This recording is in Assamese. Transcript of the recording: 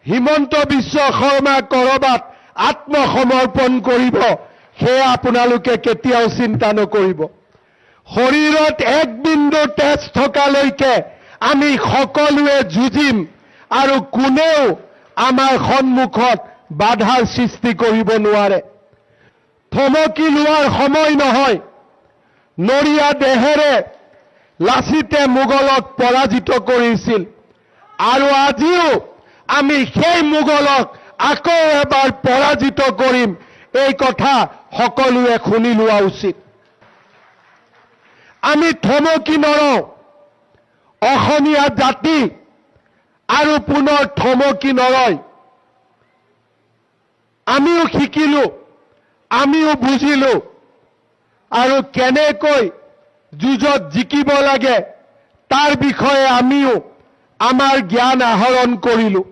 হিমন্ত বিশ্ব শৰ্মা কৰবাত আত্মসমৰ্পণ কৰিব, সেয়া আপোনালোকে কেতিয়াও চিন্তা নকৰিব। শৰীৰত এক বিন্দু তেজ থকালৈকে আমি সকলোৱে যুঁজিম আৰু কোনেও আমাৰ সন্মুখত বাধাৰ সৃষ্টি কৰিব নোৱাৰে। থমকি লোৱাৰ সময় নহয়। নৰিয়া দেহেৰে লাচিতে মোগলক পৰাজিত কৰিছিল আৰু আজিও আমি সেই মোগলক আকৌ এবাৰ পৰাজিত কৰিম, এই কথা সকলোৱে শুনি লোৱা উচিত। আমি থমকি নৰওঁ। অসমীয়া জাতি আৰু পুনৰ থমকি নৰয়। আমিও শিকিলো, আমিও বুজিলো আৰু কেনেকৈ যুঁজত জিকিব লাগে তাৰ বিষয়ে আমিও আমাৰ জ্ঞান আহৰণ কৰিলো।